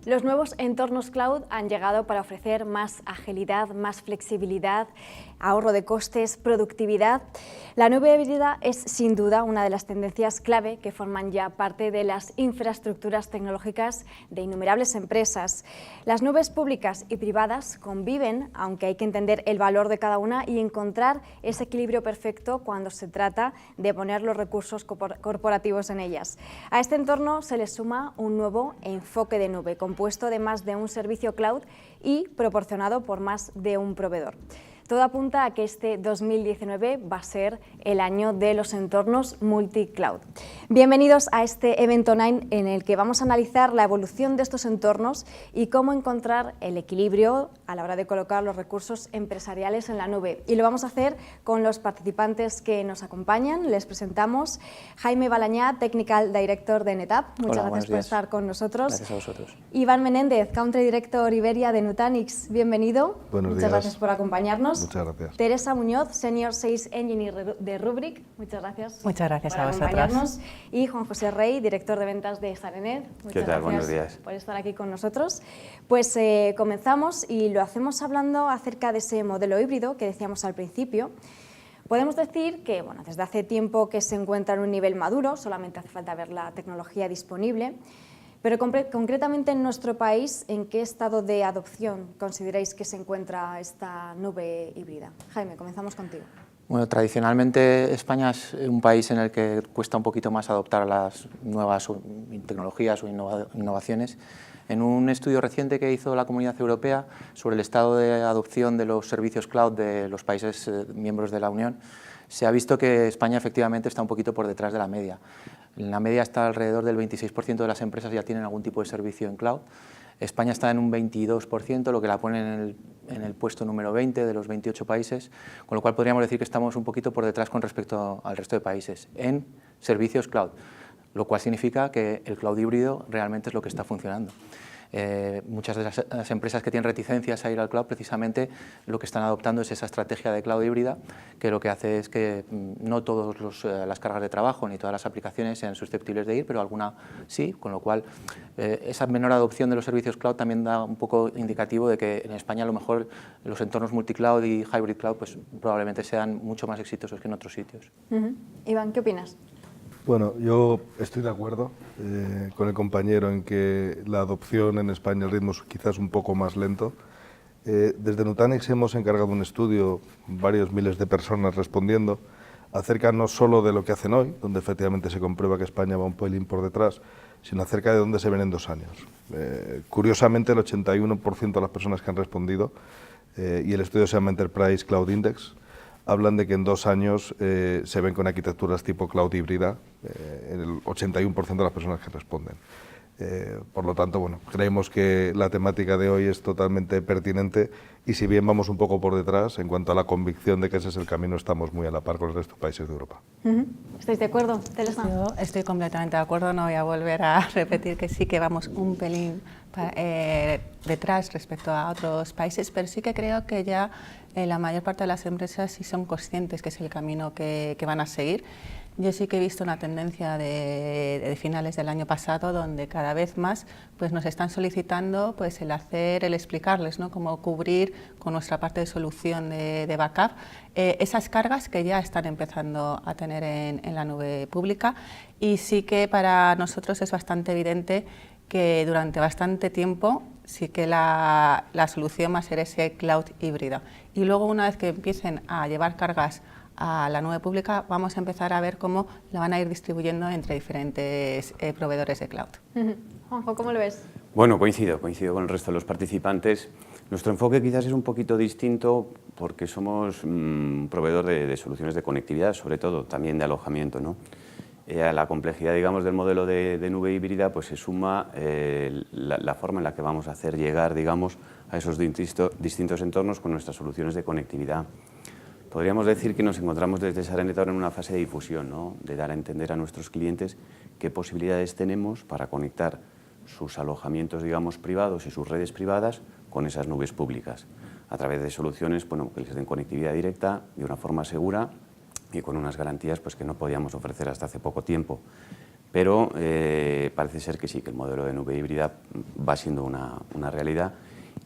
Los nuevos entornos cloud han llegado para ofrecer más agilidad, más flexibilidad, ahorro de costes, productividad. La nube híbrida es sin duda una de las tendencias clave que forman ya parte de las infraestructuras tecnológicas de innumerables empresas. Las nubes públicas y privadas conviven, aunque hay que entender el valor de cada una y encontrar ese equilibrio perfecto cuando se trata de poner los recursos corporativos en ellas. A este entorno se le suma un nuevo enfoque de nube, compuesto de más de un servicio cloud y proporcionado por más de un proveedor. Todo apunta a que este 2019 va a ser el año de los entornos multi-cloud. Bienvenidos a este evento online en el que vamos a analizar la evolución de estos entornos y cómo encontrar el equilibrio a la hora de colocar los recursos empresariales en la nube. Y lo vamos a hacer con los participantes que nos acompañan. Les presentamos Jaime Balañá, Technical Director de NetApp. Muchas gracias por estar con nosotros. Gracias a vosotros. Iván Menéndez, Country Director Iberia de Nutanix. Bienvenido. Buenos días. Muchas gracias por acompañarnos. Muchas gracias. Teresa Muñoz, Senior Sales Engineer de Rubrik. Muchas gracias. Muchas gracias por a vosotros. acompañarnos. Y Juan José Rey, Director de Ventas de Sarenet. ¿Qué tal? Buenos días. Por estar aquí con nosotros. Pues comenzamos y lo hacemos hablando acerca de ese modelo híbrido que decíamos al principio. Podemos decir que desde hace tiempo que se encuentra en un nivel maduro, solamente hace falta ver la tecnología disponible. Pero concretamente en nuestro país, ¿en qué estado de adopción consideráis que se encuentra esta nube híbrida? Jaime, comenzamos contigo. Bueno, tradicionalmente España es un país en el que cuesta un poquito más adoptar las nuevas tecnologías o innovaciones. En un estudio reciente que hizo la Comunidad Europea sobre el estado de adopción de los servicios cloud de los países miembros de la Unión, se ha visto que España efectivamente está un poquito por detrás de la media. En la media está alrededor del 26% de las empresas ya tienen algún tipo de servicio en cloud. España está en un 22%, lo que la pone en el puesto número 20 de los 28 países, con lo cual podríamos decir que estamos un poquito por detrás con respecto al resto de países en servicios cloud, lo cual significa que el cloud híbrido realmente es lo que está funcionando. Muchas de las empresas que tienen reticencias a ir al cloud, precisamente lo que están adoptando es esa estrategia de cloud híbrida, que lo que hace es que no todas las cargas de trabajo ni todas las aplicaciones sean susceptibles de ir, pero alguna sí, con lo cual esa menor adopción de los servicios cloud también da un poco indicativo de que en España a lo mejor los entornos multicloud y hybrid cloud pues, probablemente sean mucho más exitosos que en otros sitios. Iván, ¿qué opinas? Bueno, yo estoy de acuerdo con el compañero en que la adopción en España, el ritmo es quizás un poco más lento. Desde Nutanix hemos encargado un estudio, varios miles de personas respondiendo, acerca no solo de lo que hacen hoy, donde efectivamente se comprueba que España va un pelín por detrás, sino acerca de dónde se ven en 2 años. Curiosamente, el 81% de las personas que han respondido, y el estudio se llama Enterprise Cloud Index, hablan de que en 2 años se ven con arquitecturas tipo cloud híbrida, el 81% de las personas que responden. Por lo tanto, creemos que la temática de hoy es totalmente pertinente y si bien vamos un poco por detrás, en cuanto a la convicción de que ese es el camino, estamos muy a la par con el resto de países de Europa. ¿Estáis de acuerdo, Teresa? Yo estoy completamente de acuerdo, no voy a volver a repetir que sí que vamos un pelín detrás respecto a otros países, pero sí que creo que ya la mayor parte de las empresas sí son conscientes que es el camino que van a seguir. Yo sí que he visto una tendencia de finales del año pasado donde cada vez más pues, nos están solicitando pues, el explicarles, ¿no? Cómo cubrir con nuestra parte de solución de backup esas cargas que ya están empezando a tener en la nube pública y sí que para nosotros es bastante evidente que durante bastante tiempo sí que la solución va a ser ese cloud híbrido. Y luego una vez que empiecen a llevar cargas a la nube pública, vamos a empezar a ver cómo la van a ir distribuyendo entre diferentes proveedores de cloud. Juanjo, ¿cómo lo ves? Bueno, coincido con el resto de los participantes. Nuestro enfoque quizás es un poquito distinto porque somos un proveedor de soluciones de conectividad, sobre todo también de alojamiento, ¿no? A la complejidad, digamos, del modelo de nube híbrida, pues se suma la forma en la que vamos a hacer llegar, digamos, a esos distintos entornos con nuestras soluciones de conectividad. Podríamos decir que nos encontramos desde Sarenet ahora en una fase de difusión, ¿no? De dar a entender a nuestros clientes qué posibilidades tenemos para conectar sus alojamientos, digamos, privados y sus redes privadas con esas nubes públicas, a través de soluciones que les den conectividad directa de una forma segura y con unas garantías pues, que no podíamos ofrecer hasta hace poco tiempo. pero parece ser que sí, que el modelo de nube híbrida va siendo una realidad.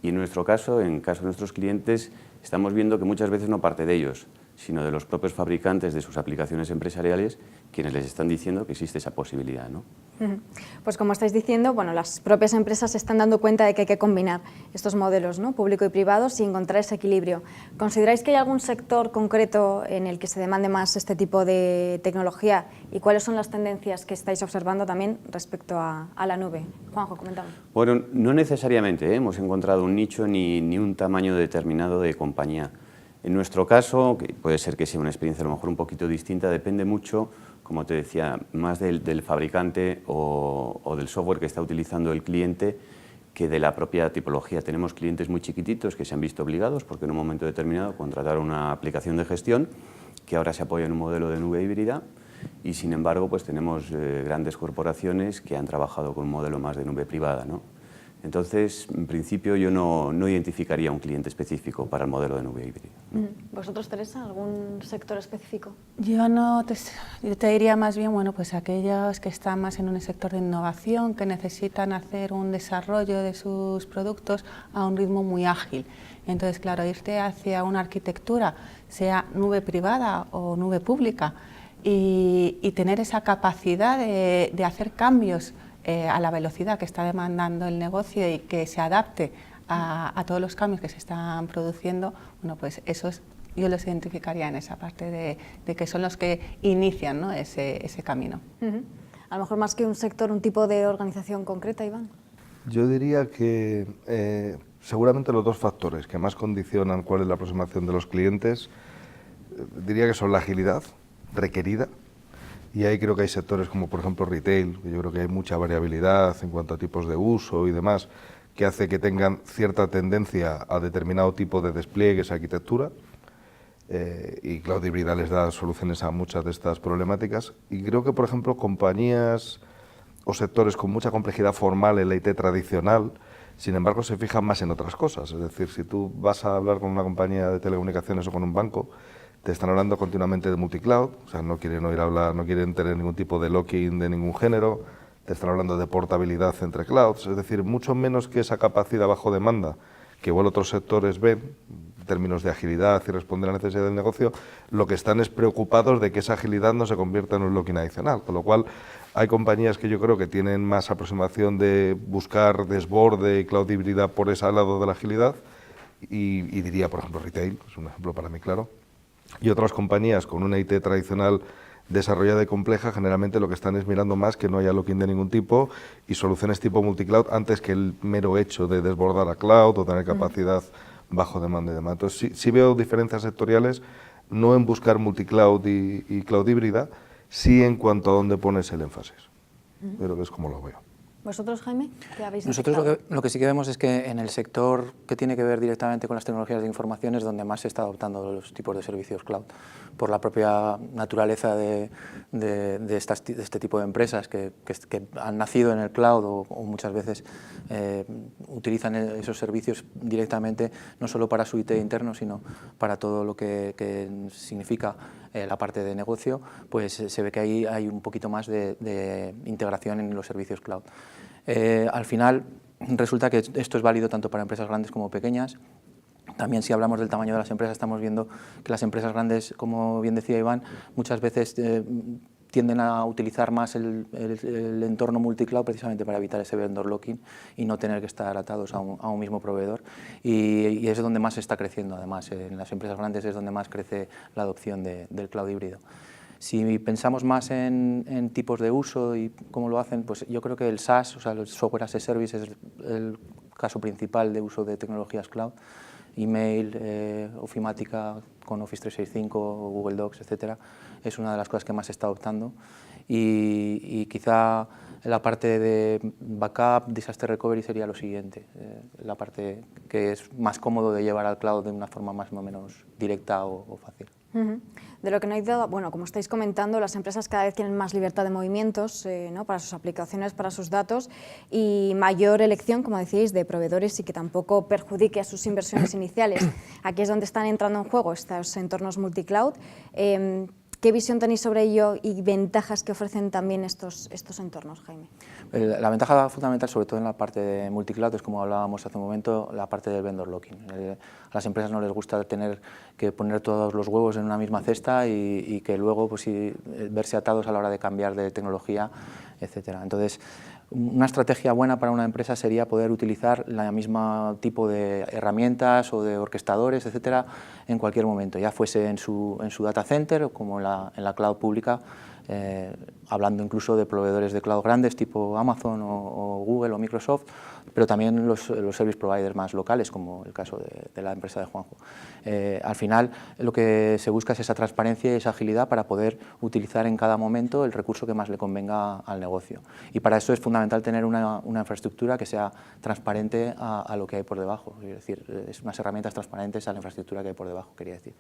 Y en nuestro caso, en caso de nuestros clientes, estamos viendo que muchas veces no parte de ellos, sino de los propios fabricantes de sus aplicaciones empresariales, quienes les están diciendo que existe esa posibilidad, ¿no? Pues como estáis diciendo, bueno, las propias empresas se están dando cuenta de que hay que combinar estos modelos, ¿no?, público y privados, y encontrar ese equilibrio. ¿Consideráis que hay algún sector concreto en el que se demande más este tipo de tecnología? ¿Y cuáles son las tendencias que estáis observando también respecto a la nube? Juanjo, comentamos. Bueno, no necesariamente hemos encontrado un nicho ni un tamaño determinado de compañía. En nuestro caso, que puede ser que sea una experiencia a lo mejor un poquito distinta, depende mucho, como te decía, más del fabricante o del software que está utilizando el cliente que de la propia tipología. Tenemos clientes muy chiquititos que se han visto obligados porque en un momento determinado contrataron una aplicación de gestión que ahora se apoya en un modelo de nube híbrida, y sin embargo pues tenemos grandes corporaciones que han trabajado con un modelo más de nube privada, ¿no? Entonces, en principio, yo no identificaría un cliente específico para el modelo de nube híbrida. ¿Vosotros, Teresa, algún sector específico? Yo te diría más bien, bueno, pues aquellos que están más en un sector de innovación, que necesitan hacer un desarrollo de sus productos a un ritmo muy ágil. Entonces, claro, irte hacia una arquitectura, sea nube privada o nube pública, y tener esa capacidad de hacer cambios a la velocidad que está demandando el negocio y que se adapte a todos los cambios que se están produciendo, bueno, pues esos yo los identificaría en esa parte de que son los que inician, ¿no?, ese camino. A lo mejor más que un sector, un tipo de organización concreta, Iván. Yo diría que seguramente los dos factores que más condicionan cuál es la aproximación de los clientes, diría que son la agilidad requerida. Y ahí creo que hay sectores como por ejemplo retail, que yo creo que hay mucha variabilidad en cuanto a tipos de uso y demás, que hace que tengan cierta tendencia a determinado tipo de despliegues, arquitectura, y Cloud Híbrida les da soluciones a muchas de estas problemáticas. Y creo que por ejemplo compañías o sectores con mucha complejidad formal en la IT tradicional, sin embargo se fijan más en otras cosas. Es decir, si tú vas a hablar con una compañía de telecomunicaciones o con un banco, te están hablando continuamente de multicloud, o sea, no quieren oír hablar, no quieren tener ningún tipo de lock-in de ningún género, te están hablando de portabilidad entre clouds, es decir, mucho menos que esa capacidad bajo demanda que igual otros sectores ven, en términos de agilidad y responder a la necesidad del negocio, lo que están es preocupados de que esa agilidad no se convierta en un lock-in adicional, con lo cual hay compañías que yo creo que tienen más aproximación de buscar desborde y cloud híbrida por ese lado de la agilidad, y diría, por ejemplo, retail, es un ejemplo para mí claro. Y otras compañías con una IT tradicional desarrollada y compleja, generalmente lo que están es mirando más que no haya lock-in de ningún tipo y soluciones tipo multicloud antes que el mero hecho de desbordar a cloud o tener capacidad bajo demanda y demás. Entonces sí veo diferencias sectoriales, no en buscar multicloud y cloud híbrida, sí en cuanto a dónde pones el énfasis. Pero es como lo veo. ¿Vosotros, Jaime, qué habéis Nosotros lo que sí que vemos es que en el sector que tiene que ver directamente con las tecnologías de información es donde más se está adoptando los tipos de servicios cloud, por la propia naturaleza de este tipo de empresas que han nacido en el cloud o muchas veces utilizan esos servicios directamente, no solo para su IT interno, sino para todo lo que significa la parte de negocio, pues se ve que ahí hay un poquito más de integración en los servicios cloud. Al final resulta que esto es válido tanto para empresas grandes como pequeñas. También si hablamos del tamaño de las empresas, estamos viendo que las empresas grandes, como bien decía Iván, muchas veces tienden a utilizar más el entorno multicloud precisamente para evitar ese vendor locking y no tener que estar atados a un mismo proveedor, y es donde más se está creciendo. Además, en las empresas grandes es donde más crece la adopción del cloud híbrido. Si pensamos más en tipos de uso y cómo lo hacen, pues yo creo que el SaaS, o sea, el Software as a Service, es el caso principal de uso de tecnologías cloud. Email, ofimática con Office 365, Google Docs, etcétera, es una de las cosas que más se está adoptando, y quizá la parte de backup, disaster recovery sería lo siguiente, la parte que es más cómodo de llevar al cloud de una forma más o menos directa o fácil. De lo que no hay duda, bueno, como estáis comentando, las empresas cada vez tienen más libertad de movimientos, ¿no?, para sus aplicaciones, para sus datos, y mayor elección, como decíais, de proveedores y que tampoco perjudique a sus inversiones iniciales. Aquí es donde están entrando en juego estos entornos multicloud. ¿Qué visión tenéis sobre ello y ventajas que ofrecen también estos entornos, Jaime? La ventaja fundamental, sobre todo en la parte de multicloud, es como hablábamos hace un momento, la parte del vendor locking. A las empresas no les gusta tener que poner todos los huevos en una misma cesta y que luego pues, verse atados a la hora de cambiar de tecnología, etc. Entonces, una estrategia buena para una empresa sería poder utilizar la misma tipo de herramientas o de orquestadores, etcétera, en cualquier momento, ya fuese en su data center o como en la cloud pública, hablando incluso de proveedores de cloud grandes tipo Amazon o Google o Microsoft, pero también los service providers más locales, como el caso de la empresa de Juanjo. Al final, lo que se busca es esa transparencia y esa agilidad para poder utilizar en cada momento el recurso que más le convenga al negocio. Y para eso es fundamental tener una infraestructura que sea transparente a lo que hay por debajo, es decir, es unas herramientas transparentes a la infraestructura que hay por debajo, quería decir.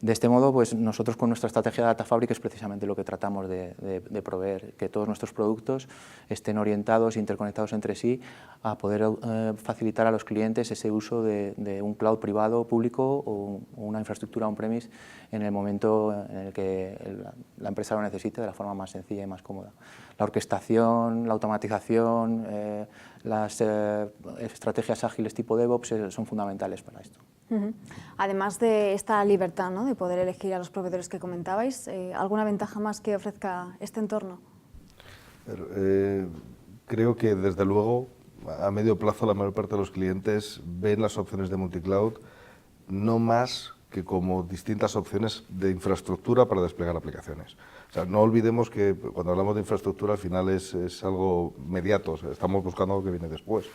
De este modo, pues nosotros con nuestra estrategia de Data Fabric es precisamente lo que tratamos de proveer, que todos nuestros productos estén orientados e interconectados entre sí a poder facilitar a los clientes ese uso de un cloud privado público o una infraestructura on-premise en el momento en el que la empresa lo necesite de la forma más sencilla y más cómoda. La orquestación, la automatización, las estrategias ágiles tipo DevOps son fundamentales para esto. Además de esta libertad, ¿no?, de poder elegir a los proveedores que comentabais, ¿alguna ventaja más que ofrezca este entorno? Creo que desde luego a medio plazo la mayor parte de los clientes ven las opciones de multicloud no más que como distintas opciones de infraestructura para desplegar aplicaciones. O sea, no olvidemos que cuando hablamos de infraestructura al final es algo mediato, o sea, estamos buscando algo que viene después,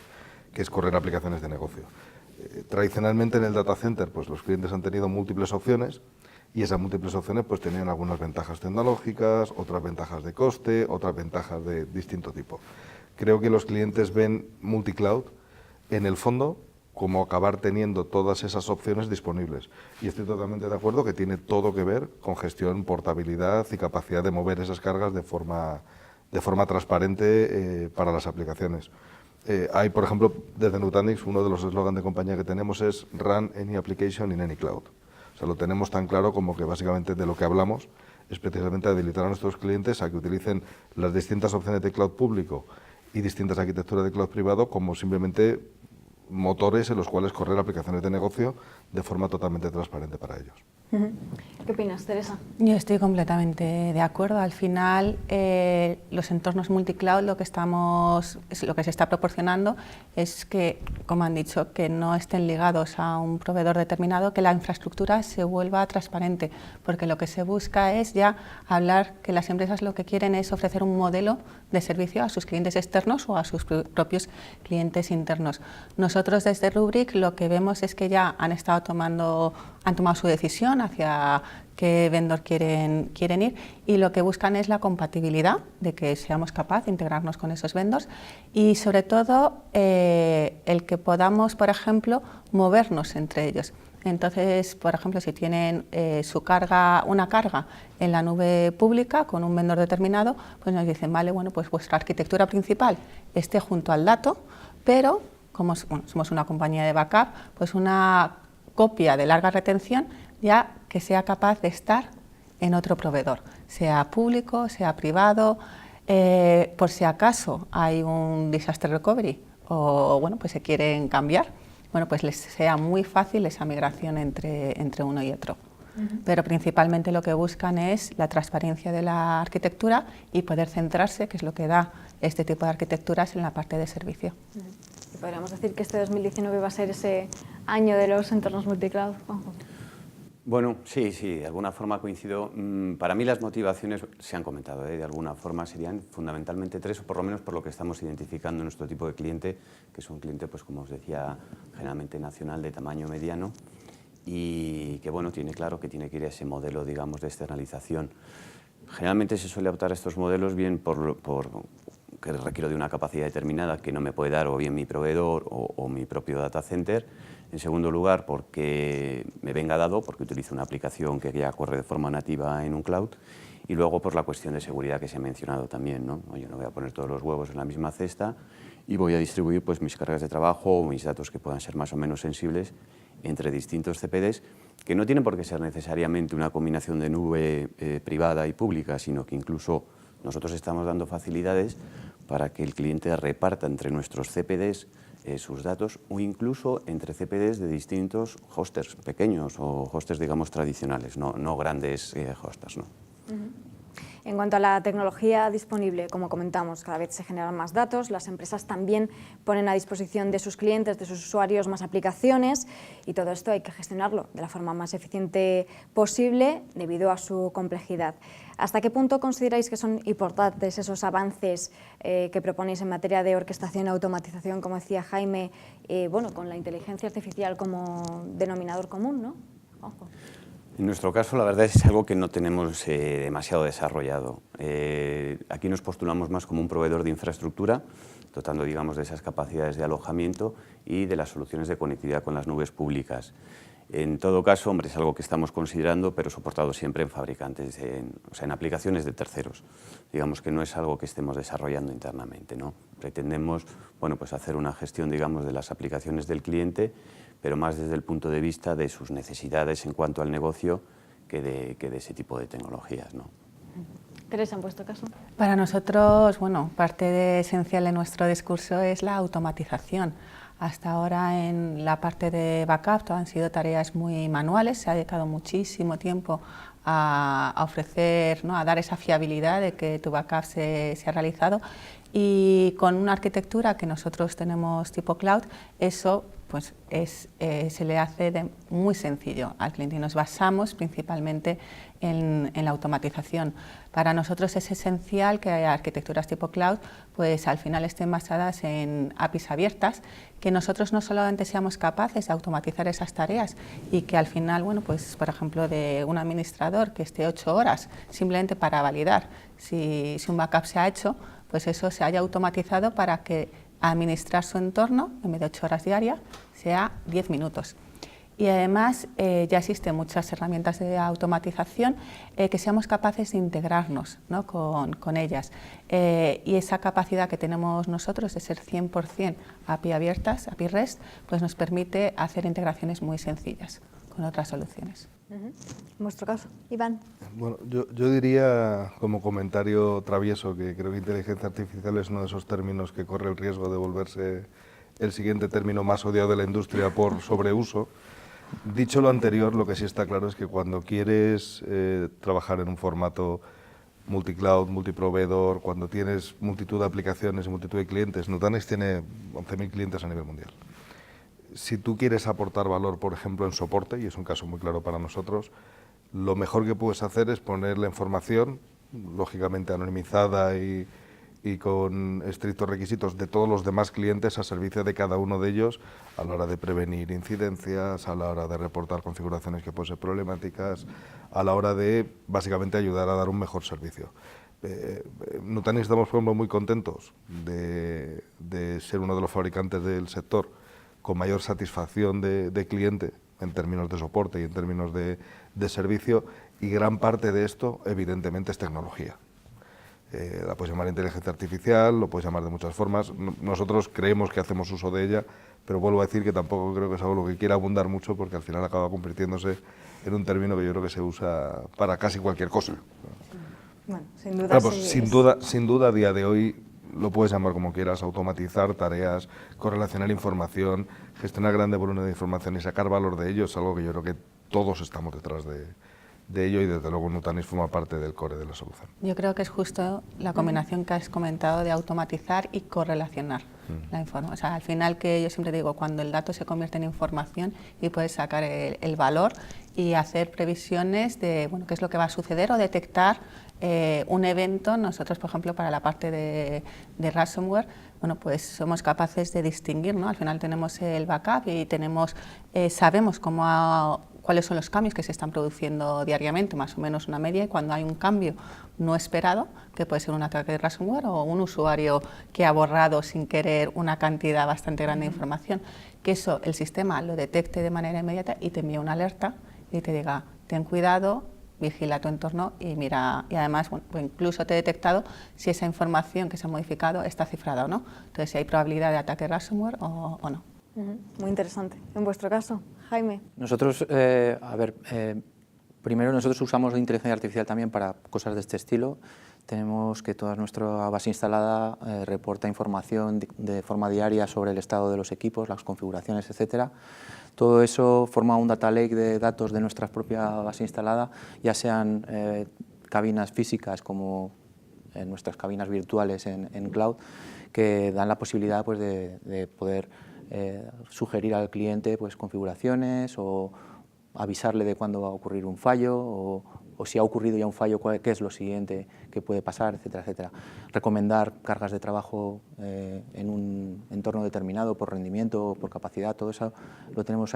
que es correr aplicaciones de negocio. Tradicionalmente en el data center pues los clientes han tenido múltiples opciones y esas múltiples opciones pues tenían algunas ventajas tecnológicas, otras ventajas de coste, otras ventajas de distinto tipo. Creo que los clientes ven multicloud en el fondo como acabar teniendo todas esas opciones disponibles. Y estoy totalmente de acuerdo que tiene todo que ver con gestión, portabilidad y capacidad de mover esas cargas de forma transparente para las aplicaciones. Hay, por ejemplo, desde Nutanix, uno de los eslogans de compañía que tenemos es Run any application in any cloud. O sea, lo tenemos tan claro como que básicamente de lo que hablamos es precisamente habilitar a nuestros clientes a que utilicen las distintas opciones de cloud público y distintas arquitecturas de cloud privado como simplemente motores en los cuales correr aplicaciones de negocio de forma totalmente transparente para ellos. ¿Qué opinas, Teresa? Yo estoy completamente de acuerdo. Al final, los entornos multicloud lo que se está proporcionando es que, como han dicho, que no estén ligados a un proveedor determinado, que la infraestructura se vuelva transparente, porque lo que se busca es ya hablar que las empresas lo que quieren es ofrecer un modelo de servicio a sus clientes externos o a sus propios clientes internos. Nosotros desde Rubrik lo que vemos es que ya han tomado su decisión hacia qué vendor quieren ir y lo que buscan es la compatibilidad, de que seamos capaces de integrarnos con esos vendors y sobre todo el que podamos, por ejemplo, movernos entre ellos. Entonces, por ejemplo, si tienen una carga en la nube pública con un vendor determinado, pues nos dicen, vale, bueno, pues vuestra arquitectura principal esté junto al dato, pero como somos una compañía de backup, pues una copia de larga retención ya que sea capaz de estar en otro proveedor, sea público, sea privado, por si acaso hay un disaster recovery o bueno, pues se quieren cambiar, bueno, pues les sea muy fácil esa migración entre uno y otro. Pero principalmente lo que buscan es la transparencia de la arquitectura y poder centrarse, que es lo que da este tipo de arquitecturas, en la parte de servicio. ¿Podríamos decir que este 2019 va a ser ese año de los entornos multicloud, Juanjo? Bueno, sí, de alguna forma coincido. Para mí las motivaciones se han comentado, de alguna forma serían fundamentalmente tres, o por lo menos por lo que estamos identificando en nuestro tipo de cliente, que es un cliente, pues como os decía, generalmente nacional de tamaño mediano y que bueno, tiene claro que tiene que ir a ese modelo, digamos, de externalización. Generalmente se suele optar a estos modelos bien por que requiero de una capacidad determinada que no me puede dar o bien mi proveedor o mi propio data center. En segundo lugar, porque me venga dado, porque utilizo una aplicación que ya corre de forma nativa en un cloud. Y luego por la cuestión de seguridad que se ha mencionado también, ¿no? Yo no voy a poner todos los huevos en la misma cesta y voy a distribuir pues mis cargas de trabajo o mis datos que puedan ser más o menos sensibles entre distintos CPDs, que no tienen por qué ser necesariamente una combinación de nube privada y pública, sino que incluso nosotros estamos dando facilidades para que el cliente reparta entre nuestros CPDs sus datos, o incluso entre CPDs de distintos hosters pequeños o hosters, digamos, tradicionales, no grandes hosters, ¿no? En cuanto a la tecnología disponible, como comentamos, cada vez se generan más datos, las empresas también ponen a disposición de sus clientes, de sus usuarios, más aplicaciones, y todo esto hay que gestionarlo de la forma más eficiente posible debido a su complejidad. ¿Hasta qué punto consideráis que son importantes esos avances que proponéis en materia de orquestación y automatización, como decía Jaime, bueno, con la inteligencia artificial como denominador común, ¿no? Ojo. En nuestro caso, la verdad es algo que no tenemos demasiado desarrollado. Aquí nos postulamos más como un proveedor de infraestructura, dotando, digamos, de esas capacidades de alojamiento y de las soluciones de conectividad con las nubes públicas. En todo caso, hombre, es algo que estamos considerando, pero soportado siempre en fabricantes, o sea, en aplicaciones de terceros. Digamos que no es algo que estemos desarrollando internamente, ¿no? Pretendemos, bueno, pues hacer una gestión, digamos, de las aplicaciones del cliente, pero más desde el punto de vista de sus necesidades en cuanto al negocio que de ese tipo de tecnologías, ¿no? Teresa, en vuestro caso. Para nosotros, bueno, parte esencial de nuestro discurso es la automatización. Hasta ahora en la parte de backup han sido tareas muy manuales, se ha dedicado muchísimo tiempo a ofrecer, ¿no?, a dar esa fiabilidad de que tu backup se ha realizado, y con una arquitectura que nosotros tenemos tipo cloud, eso pues se le hace muy sencillo al cliente, y nos basamos principalmente en la automatización. Para nosotros es esencial que arquitecturas tipo cloud pues al final estén basadas en APIs abiertas, que nosotros no solamente seamos capaces de automatizar esas tareas y que al final, bueno, pues por ejemplo de un administrador que esté 8 horas simplemente para validar si un backup se ha hecho, pues eso se haya automatizado para que administrar su entorno, en vez de 8 horas diarias, sea 10 minutos. Y además ya existen muchas herramientas de automatización que seamos capaces de integrarnos, ¿no?, con ellas. Y esa capacidad que tenemos nosotros de ser 100% API abiertas, API REST, pues nos permite hacer integraciones muy sencillas con otras soluciones. En vuestro caso, Iván. Bueno, yo diría, como comentario travieso, que creo que inteligencia artificial es uno de esos términos que corre el riesgo de volverse el siguiente término más odiado de la industria por sobreuso. Dicho lo anterior, lo que sí está claro es que cuando quieres trabajar en un formato multicloud, multiproveedor, cuando tienes multitud de aplicaciones y multitud de clientes, Nutanix tiene 11.000 clientes a nivel mundial. Si tú quieres aportar valor, por ejemplo, en soporte, y es un caso muy claro para nosotros, lo mejor que puedes hacer es poner la información, lógicamente anonimizada y con estrictos requisitos de todos los demás clientes a servicio de cada uno de ellos a la hora de prevenir incidencias, a la hora de reportar configuraciones que pueden ser problemáticas, a la hora de básicamente ayudar a dar un mejor servicio. Nutanix estamos, por ejemplo, muy contentos de ser uno de los fabricantes del sector con mayor satisfacción de cliente en términos de soporte y en términos de servicio, y gran parte de esto evidentemente es tecnología. La puedes llamar inteligencia artificial, lo puedes llamar de muchas formas. Nosotros creemos que hacemos uso de ella, pero vuelvo a decir que tampoco creo que es algo lo que quiera abundar mucho, porque al final acaba convirtiéndose en un término que yo creo que se usa para casi cualquier cosa. Bueno, sin duda, claro, pues, sin duda a día de hoy lo puedes llamar como quieras, automatizar tareas, correlacionar información, gestionar grandes volúmenes de información y sacar valor de ello es algo que yo creo que todos estamos detrás de ello, y desde luego Nutanix forma parte del core de la solución. Yo creo que es justo la combinación que has comentado de automatizar y correlacionar la información. O sea, al final, que yo siempre digo, cuando el dato se convierte en información y puedes sacar el valor y hacer previsiones de, bueno, qué es lo que va a suceder, o detectar un evento. Nosotros, por ejemplo, para la parte de ransomware, bueno, pues somos capaces de distinguir, ¿no? Al final tenemos el backup y sabemos cuáles son los cambios que se están produciendo diariamente, más o menos una media, y cuando hay un cambio no esperado, que puede ser un ataque de ransomware o un usuario que ha borrado sin querer una cantidad bastante grande de información, que eso el sistema lo detecte de manera inmediata y te envíe una alerta y te diga, ten cuidado, vigila tu entorno y mira, y además, bueno, incluso te he detectado si esa información que se ha modificado está cifrada o no. Entonces, si hay probabilidad de ataque de ransomware o no. Muy interesante. ¿En vuestro caso, Jaime. Nosotros, primero nosotros usamos inteligencia artificial también para cosas de este estilo. Tenemos que toda nuestra base instalada reporta información de forma diaria sobre el estado de los equipos, las configuraciones, etcétera. Todo eso forma un data lake de datos de nuestra propia base instalada, ya sean cabinas físicas como en nuestras cabinas virtuales en cloud, que dan la posibilidad pues, de poder sugerir al cliente pues, configuraciones o avisarle de cuándo va a ocurrir un fallo o si ha ocurrido ya un fallo, qué es lo siguiente que puede pasar, etcétera, etcétera. Recomendar cargas de trabajo en un entorno determinado por rendimiento, por capacidad, todo eso lo tenemos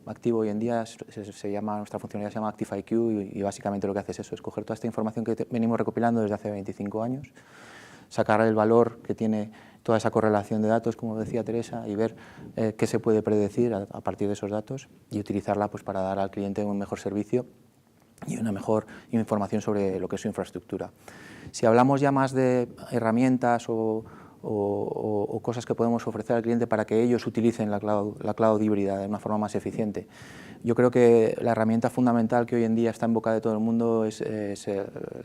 activo hoy en día. Nuestra funcionalidad se llama ActiveIQ y básicamente lo que hace es eso, es coger toda esta información que venimos recopilando desde hace 25 años, sacar el valor que tiene toda esa correlación de datos, como decía Teresa, y ver qué se puede predecir a partir de esos datos y utilizarla pues, para dar al cliente un mejor servicio y una mejor información sobre lo que es su infraestructura. Si hablamos ya más de herramientas o cosas que podemos ofrecer al cliente para que ellos utilicen la cloud híbrida de una forma más eficiente, yo creo que la herramienta fundamental que hoy en día está en boca de todo el mundo es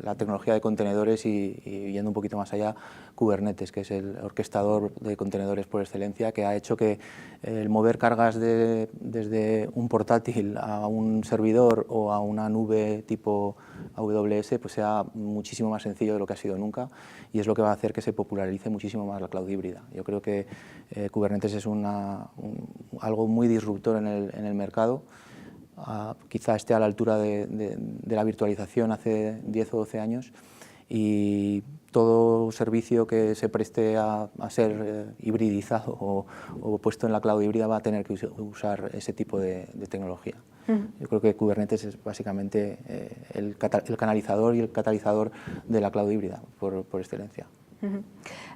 la tecnología de contenedores y yendo un poquito más allá, Kubernetes, que es el orquestador de contenedores por excelencia, que ha hecho que el mover cargas desde un portátil a un servidor o a una nube tipo AWS pues sea muchísimo más sencillo de lo que ha sido nunca, y es lo que va a hacer que se popularice muchísimo más la cloud híbrida. Yo creo que Kubernetes es algo muy disruptor en el mercado. Quizá esté a la altura de la virtualización hace 10 o 12 años, y todo servicio que se preste a ser hibridizado o puesto en la cloud híbrida va a tener que usar ese tipo de tecnología. Yo creo que Kubernetes es básicamente el canalizador y el catalizador de la cloud híbrida por excelencia.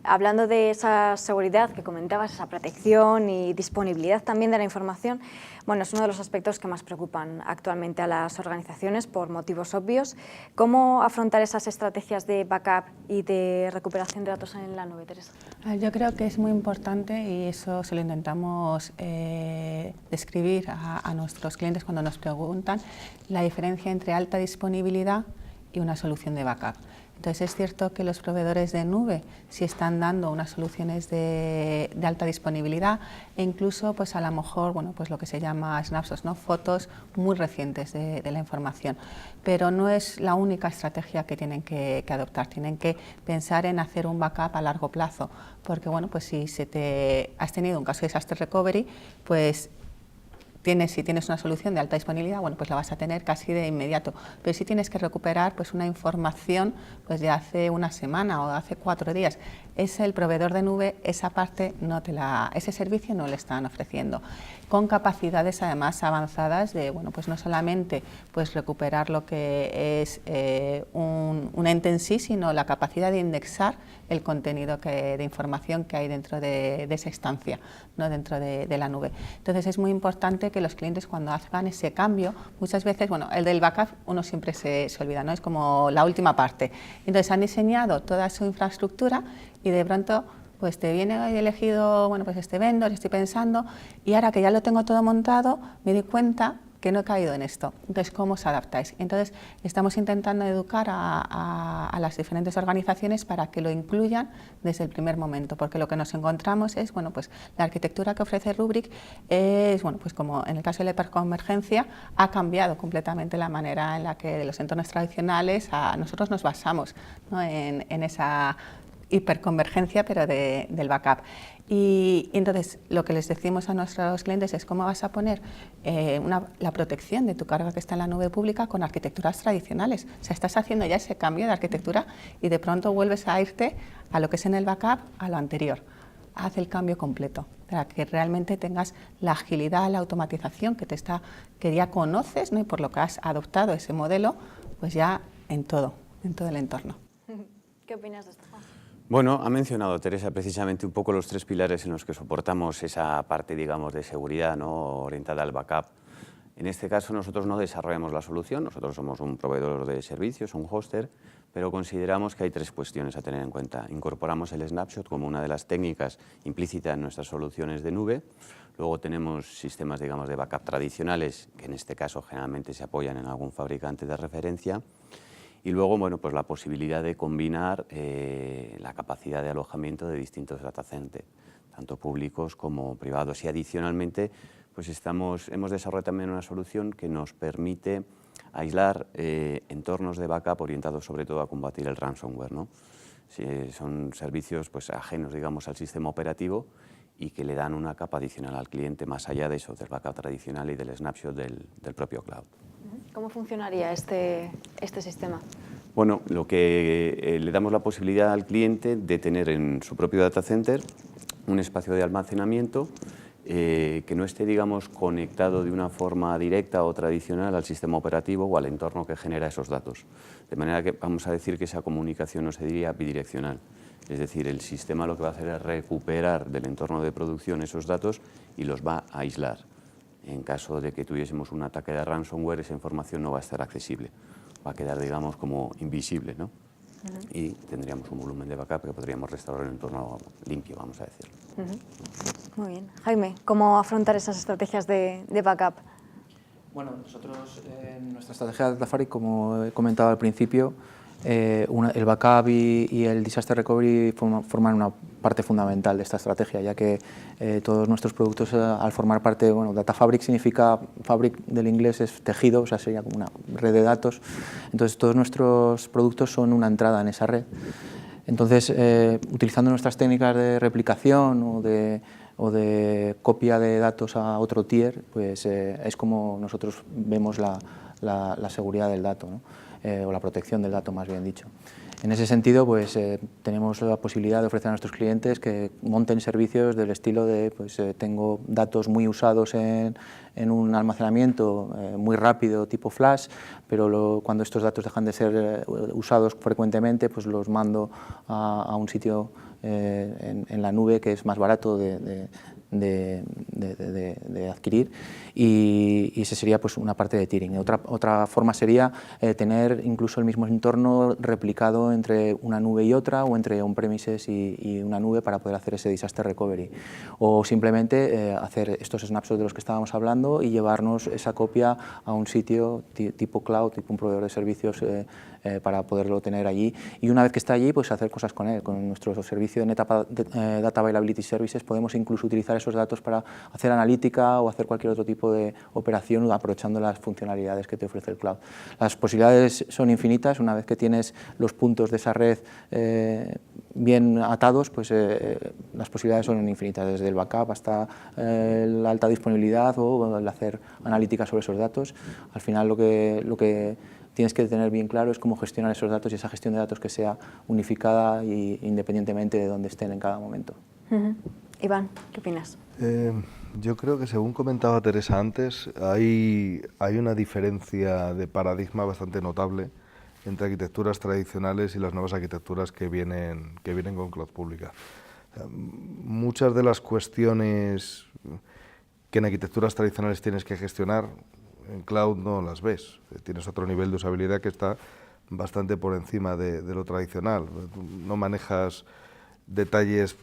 Hablando de esa seguridad que comentabas, esa protección y disponibilidad también de la información, bueno, es uno de los aspectos que más preocupan actualmente a las organizaciones por motivos obvios. ¿Cómo afrontar esas estrategias de backup y de recuperación de datos en la nube, Teresa? Yo creo que es muy importante, y eso se lo intentamos describir a nuestros clientes cuando nos preguntan, la diferencia entre alta disponibilidad y una solución de backup. Entonces es cierto que los proveedores de nube sí están dando unas soluciones de alta disponibilidad e incluso pues a lo mejor pues lo que se llama snapshots, ¿no? Fotos muy recientes de la información, pero no es la única estrategia que tienen que adoptar. Tienen que pensar en hacer un backup a largo plazo, porque pues si has tenido un caso de disaster recovery, pues si tienes una solución de alta disponibilidad, pues la vas a tener casi de inmediato. Pero si tienes que recuperar pues una información pues de hace una semana o de hace 4 días, es el proveedor de nube, esa parte ese servicio no le están ofreciendo, con capacidades además avanzadas de pues no solamente pues recuperar lo que es un ente en sí, sino la capacidad de indexar el contenido de información que hay dentro de esa instancia, ¿no? Dentro de la nube. Entonces es muy importante que los clientes, cuando hagan ese cambio, muchas veces, el del backup uno siempre se olvida, ¿no? Es como la última parte. Entonces han diseñado toda su infraestructura y de pronto pues te viene hoy elegido pues este vendor, estoy pensando, y ahora que ya lo tengo todo montado me di cuenta que no he caído en esto. Entonces, ¿cómo os adaptáis? Entonces, estamos intentando educar a las diferentes organizaciones para que lo incluyan desde el primer momento, porque lo que nos encontramos es, pues la arquitectura que ofrece Rubrik es, pues como en el caso de la hiperconvergencia, ha cambiado completamente la manera en la que de los entornos tradicionales nosotros nos basamos, ¿no? en esa hiperconvergencia, pero del backup. Y entonces lo que les decimos a nuestros clientes es cómo vas a poner la protección de tu carga que está en la nube pública con arquitecturas tradicionales. O sea, estás haciendo ya ese cambio de arquitectura y de pronto vuelves a irte a lo que es en el backup, a lo anterior. Haz el cambio completo para que realmente tengas la agilidad, la automatización que ya conoces, ¿no? Y por lo que has adoptado ese modelo, pues ya en todo el entorno. ¿Qué opinas de esto, Juan? Bueno, ha mencionado Teresa precisamente un poco los 3 pilares en los que soportamos esa parte, digamos, de seguridad, ¿no? Orientada al backup. En este caso nosotros no desarrollamos la solución, nosotros somos un proveedor de servicios, un hoster, pero consideramos que hay 3 cuestiones a tener en cuenta. Incorporamos el snapshot como una de las técnicas implícitas en nuestras soluciones de nube. Luego tenemos sistemas, digamos, de backup tradicionales, que en este caso generalmente se apoyan en algún fabricante de referencia. Y luego, bueno, pues la posibilidad de combinar la capacidad de alojamiento de distintos data centers, tanto públicos como privados. Y adicionalmente, pues hemos desarrollado también una solución que nos permite aislar entornos de backup orientados sobre todo a combatir el ransomware, ¿no? Son servicios pues, ajenos, digamos, al sistema operativo y que le dan una capa adicional al cliente más allá de eso, del backup tradicional y del snapshot del propio cloud. ¿Cómo funcionaría este sistema? Bueno, lo que le damos la posibilidad al cliente de tener en su propio data center un espacio de almacenamiento que no esté, digamos, conectado de una forma directa o tradicional al sistema operativo o al entorno que genera esos datos. De manera que vamos a decir que esa comunicación no se diría bidireccional. Es decir, el sistema lo que va a hacer es recuperar del entorno de producción esos datos y los va a aislar. En caso de que tuviésemos un ataque de ransomware, esa información no va a estar accesible. Va a quedar, digamos, como invisible, ¿no? Y tendríamos un volumen de backup que podríamos restaurar en un entorno limpio, vamos a decirlo. Muy bien. Jaime, ¿cómo afrontar esas estrategias de backup? Bueno, nosotros en nuestra estrategia de Data Fabric, como he comentado al principio, el backup y el disaster recovery forman una parte fundamental de esta estrategia, ya que todos nuestros productos al formar parte, bueno, Data Fabric significa, fabric del inglés es tejido, o sea, sería como una red de datos, entonces todos nuestros productos son una entrada en esa red. Entonces, utilizando nuestras técnicas de replicación o de copia de datos a otro tier, pues es como nosotros vemos la seguridad del dato, ¿no? O la protección del dato, más bien dicho. En ese sentido, pues tenemos la posibilidad de ofrecer a nuestros clientes que monten servicios del estilo de, pues tengo datos muy usados en un almacenamiento muy rápido, tipo flash, pero cuando estos datos dejan de ser usados frecuentemente, pues los mando a un sitio en la nube que es más barato de adquirir, y esa sería pues una parte de tiering. Otra forma sería tener incluso el mismo entorno replicado entre una nube y otra, o entre on-premises y una nube, para poder hacer ese disaster recovery, o simplemente hacer estos snapshots de los que estábamos hablando y llevarnos esa copia a un sitio tipo cloud, tipo un proveedor de servicios, para poderlo tener allí, y una vez que está allí, pues hacer cosas con él. Con nuestro servicio de Data Availability Services podemos incluso utilizar esos datos para hacer analítica o hacer cualquier otro tipo de operación, aprovechando las funcionalidades que te ofrece el cloud. Las posibilidades son infinitas. Una vez que tienes los puntos de esa red bien atados, pues las posibilidades son infinitas, desde el backup hasta la alta disponibilidad o el hacer analítica sobre esos datos. Al final lo que tienes que tener bien claro es cómo gestionar esos datos, y esa gestión de datos que sea unificada e independientemente de dónde estén en cada momento. Iván, ¿qué opinas? Yo creo que, según comentaba Teresa antes, hay una diferencia de paradigma bastante notable entre arquitecturas tradicionales y las nuevas arquitecturas que vienen con cloud pública. Muchas de las cuestiones que en arquitecturas tradicionales tienes que gestionar, en cloud no las ves. Tienes otro nivel de usabilidad que está bastante por encima de lo tradicional. No manejas detalles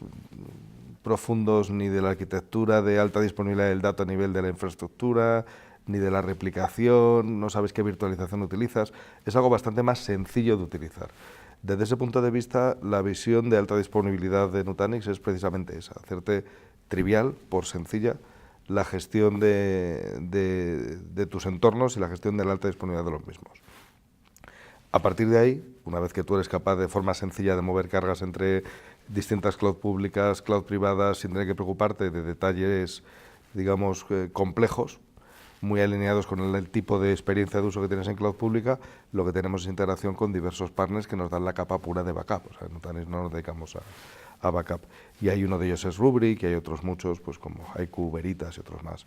profundos ni de la arquitectura de alta disponibilidad del dato a nivel de la infraestructura, ni de la replicación, no sabes qué virtualización utilizas. Es algo bastante más sencillo de utilizar. Desde ese punto de vista, la visión de alta disponibilidad de Nutanix es precisamente esa: hacerte trivial, por sencilla, la gestión de tus entornos y la gestión de la alta disponibilidad de los mismos. A partir de ahí, una vez que tú eres capaz de forma sencilla de mover cargas entre distintas cloud públicas, cloud privadas, sin tener que preocuparte de detalles, digamos, complejos, muy alineados con el tipo de experiencia de uso que tienes en cloud pública, lo que tenemos es integración con diversos partners que nos dan la capa pura de backup. O sea, en no nos dedicamos a backup. Y hay uno de ellos es Rubrik, y hay otros muchos, pues como Haiku, Veritas y otros más.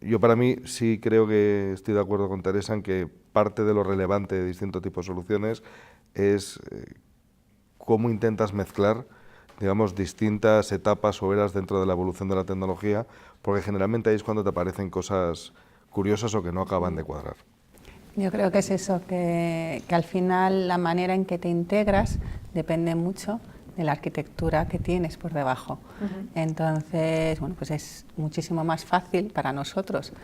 Yo, para mí, sí creo que estoy de acuerdo con Teresa en que parte de lo relevante de distintos tipos de soluciones es cómo intentas mezclar, digamos, distintas etapas o eras dentro de la evolución de la tecnología, porque generalmente ahí es cuando te aparecen cosas curiosas o que no acaban de cuadrar. Yo creo que es eso, que al final la manera en que te integras depende mucho de la arquitectura que tienes por debajo. Entonces, bueno, pues es muchísimo más fácil para nosotros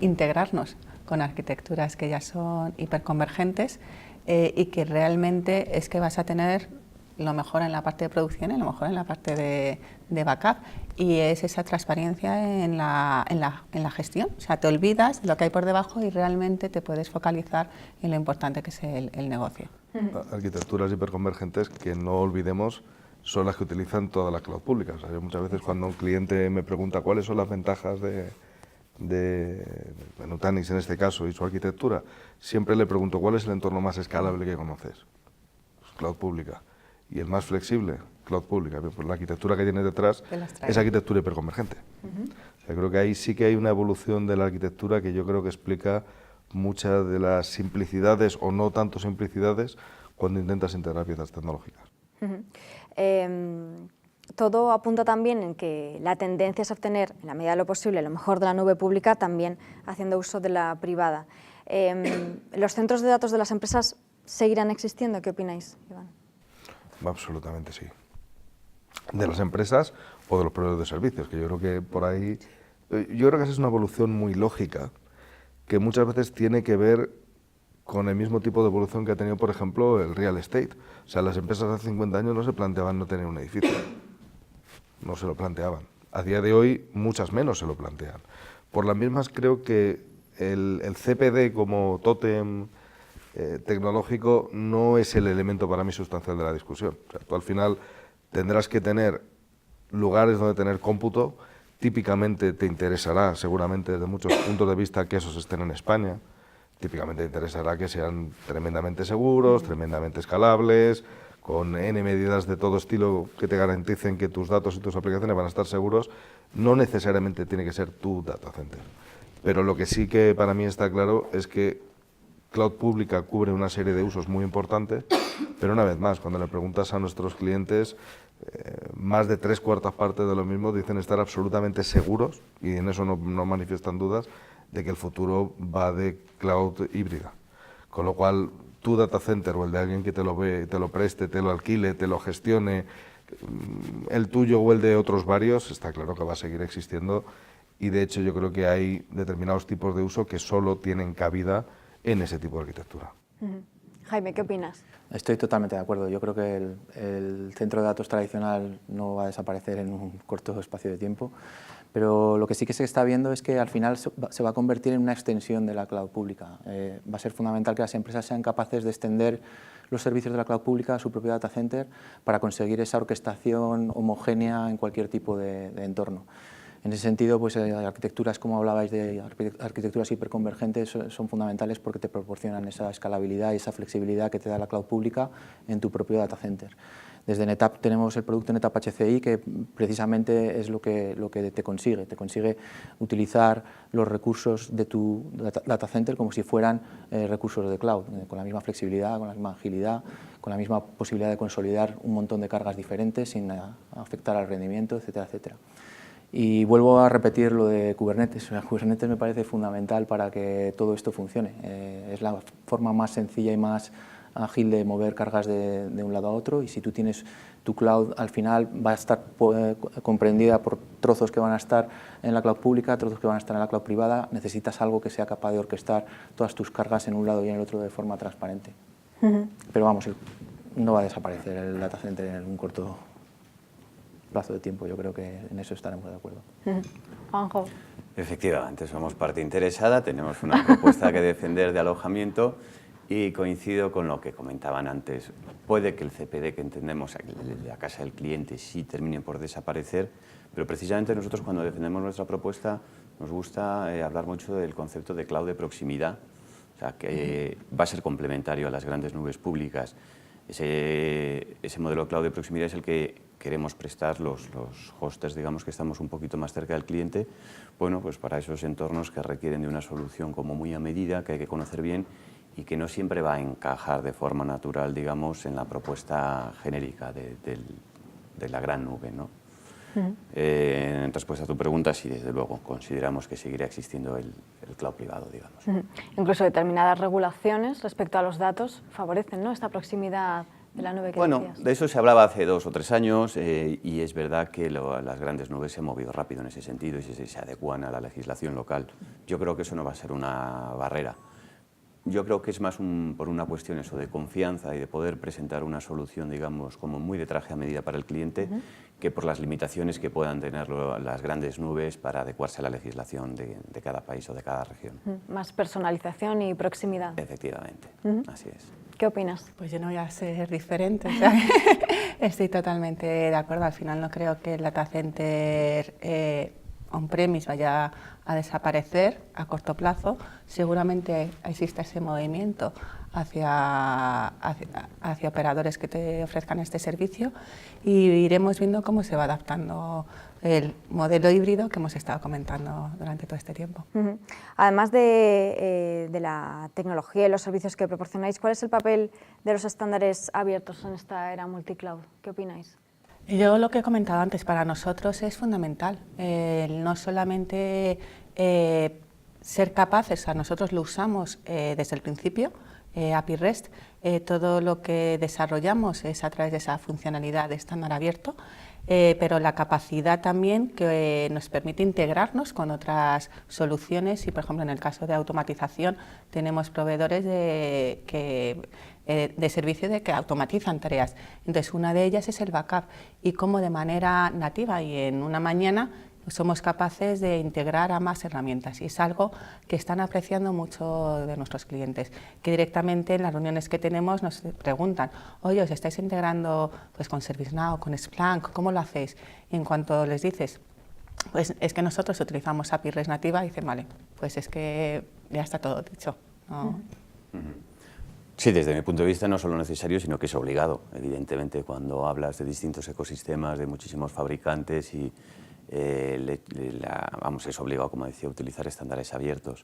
integrarnos con arquitecturas que ya son hiperconvergentes y que realmente es que vas a tener lo mejor en la parte de producción y lo mejor en la parte de backup, y es esa transparencia en la gestión. O sea, te olvidas de lo que hay por debajo y realmente te puedes focalizar en lo importante que es el negocio. Arquitecturas hiperconvergentes que no olvidemos son las que utilizan toda la cloud pública. O sea, yo muchas veces cuando un cliente me pregunta cuáles son las ventajas de Nutanix en este caso y su arquitectura, siempre le pregunto cuál es el entorno más escalable que conoces. Pues cloud pública. Y el más flexible, cloud pública. Pues la arquitectura que tiene detrás es arquitectura hiperconvergente. O sea, creo que ahí sí que hay una evolución de la arquitectura que yo creo que explica muchas de las simplicidades o no tanto simplicidades cuando intentas integrar piezas tecnológicas. Todo apunta también en que la tendencia es obtener, en la medida de lo posible, lo mejor de la nube pública, también haciendo uso de la privada. ¿Los centros de datos de las empresas seguirán existiendo? ¿Qué opináis, Iván? Absolutamente sí. De las empresas o de los proveedores de servicios, que yo creo que por ahí... Yo creo que esa es una evolución muy lógica, que muchas veces tiene que ver con el mismo tipo de evolución que ha tenido, por ejemplo, el real estate. O sea, las empresas hace 50 años no se planteaban no tener un edificio. No se lo planteaban. A día de hoy, muchas menos se lo plantean. Por las mismas, creo que el CPD como tótem tecnológico no es el elemento para mí sustancial de la discusión. O sea, tú al final tendrás que tener lugares donde tener cómputo. Típicamente te interesará, seguramente desde muchos puntos de vista, que esos estén en España. Típicamente te interesará que sean tremendamente seguros, tremendamente escalables, con N medidas de todo estilo que te garanticen que tus datos y tus aplicaciones van a estar seguros. No necesariamente tiene que ser tu data center. Pero lo que sí que para mí está claro es que cloud pública cubre una serie de usos muy importantes, pero una vez más, cuando le preguntas a nuestros clientes, más de 3/4 partes de los mismos dicen estar absolutamente seguros, y en eso no manifiestan dudas, de que el futuro va de cloud híbrida. Con lo cual, tu data center o el de alguien que te lo ve, te lo preste, te lo alquile, te lo gestione, el tuyo o el de otros varios, está claro que va a seguir existiendo, y de hecho yo creo que hay determinados tipos de uso que solo tienen cabida en ese tipo de arquitectura. Jaime, ¿qué opinas? Estoy totalmente de acuerdo. Yo creo que el centro de datos tradicional no va a desaparecer en un corto espacio de tiempo, pero lo que sí que se está viendo es que al final se va a convertir en una extensión de la cloud pública. Va a ser fundamental que las empresas sean capaces de extender los servicios de la cloud pública a su propio data center para conseguir esa orquestación homogénea en cualquier tipo de entorno. En ese sentido, pues arquitecturas, como hablabais de arquitecturas hiperconvergentes, son fundamentales porque te proporcionan esa escalabilidad y esa flexibilidad que te da la cloud pública en tu propio data center. Desde NetApp tenemos el producto NetApp HCI, que precisamente es lo que te consigue utilizar los recursos de tu data center como si fueran recursos de cloud, con la misma flexibilidad, con la misma agilidad, con la misma posibilidad de consolidar un montón de cargas diferentes sin afectar al rendimiento, etcétera, etcétera. Y vuelvo a repetir lo de Kubernetes. Kubernetes me parece fundamental para que todo esto funcione. Es la forma más sencilla y más ágil de mover cargas de un lado a otro, y si tú tienes tu cloud, al final va a estar comprendida por trozos que van a estar en la cloud pública, trozos que van a estar en la cloud privada. Necesitas algo que sea capaz de orquestar todas tus cargas en un lado y en el otro de forma transparente. Pero vamos, no va a desaparecer el data center en un corto plazo de tiempo. Yo creo que en eso estaremos de acuerdo. Juanjo. Efectivamente, somos parte interesada, tenemos una propuesta que defender de alojamiento y coincido con lo que comentaban antes. Puede que el CPD que entendemos, la casa del cliente, sí termine por desaparecer, pero precisamente nosotros cuando defendemos nuestra propuesta nos gusta hablar mucho del concepto de cloud de proximidad, o sea, que va a ser complementario a las grandes nubes públicas. Ese modelo cloud de proximidad es el que queremos prestar los hosters, digamos que estamos un poquito más cerca del cliente, bueno, pues para esos entornos que requieren de una solución como muy a medida, que hay que conocer bien y que no siempre va a encajar de forma natural, digamos, en la propuesta genérica de la gran nube, ¿no? En respuesta a tu pregunta, sí, desde luego, consideramos que seguirá existiendo el cloud privado, digamos. Incluso determinadas regulaciones respecto a los datos favorecen, ¿no?, esta proximidad de la nube que Bueno, decías. de eso se hablaba hace 2 o 3 años y es verdad que las grandes nubes se han movido rápido en ese sentido y se adecuan a la legislación local. Yo creo que eso no va a ser una barrera. Yo creo que es más por una cuestión eso de confianza y de poder presentar una solución, digamos, como muy de traje a medida para el cliente, que por las limitaciones que puedan tener las grandes nubes para adecuarse a la legislación de cada país o de cada región. Más personalización y proximidad. Efectivamente, así es. ¿Qué opinas? Pues yo no voy a ser diferente, o sea, estoy totalmente de acuerdo. Al final no creo que el data center on-premise vaya a desaparecer a corto plazo. Seguramente existe ese movimiento hacia operadores que te ofrezcan este servicio y iremos viendo cómo se va adaptando el modelo híbrido que hemos estado comentando durante todo este tiempo. Además de la tecnología y los servicios que proporcionáis, ¿cuál es el papel de los estándares abiertos en esta era multicloud? ¿Qué opináis? Yo lo que he comentado antes, para nosotros es fundamental, no solamente ser capaces, nosotros lo usamos desde el principio, API REST, todo lo que desarrollamos es a través de esa funcionalidad de estándar abierto, pero la capacidad también que nos permite integrarnos con otras soluciones y, por ejemplo, en el caso de automatización tenemos proveedores de servicio de que automatizan tareas. Entonces, una de ellas es el backup y cómo de manera nativa y en una mañana somos capaces de integrar ambas herramientas y es algo que están apreciando mucho de nuestros clientes, que directamente en las reuniones que tenemos nos preguntan, oye, ¿os estáis integrando pues, con ServiceNow, con Splunk? ¿Cómo lo hacéis? Y en cuanto les dices, pues es que nosotros utilizamos API REST nativa, y dicen, vale, pues es que ya está todo dicho, ¿no? Sí, desde mi punto de vista no solo necesario, sino que es obligado, evidentemente, cuando hablas de distintos ecosistemas, de muchísimos fabricantes y es obligado, como decía, utilizar estándares abiertos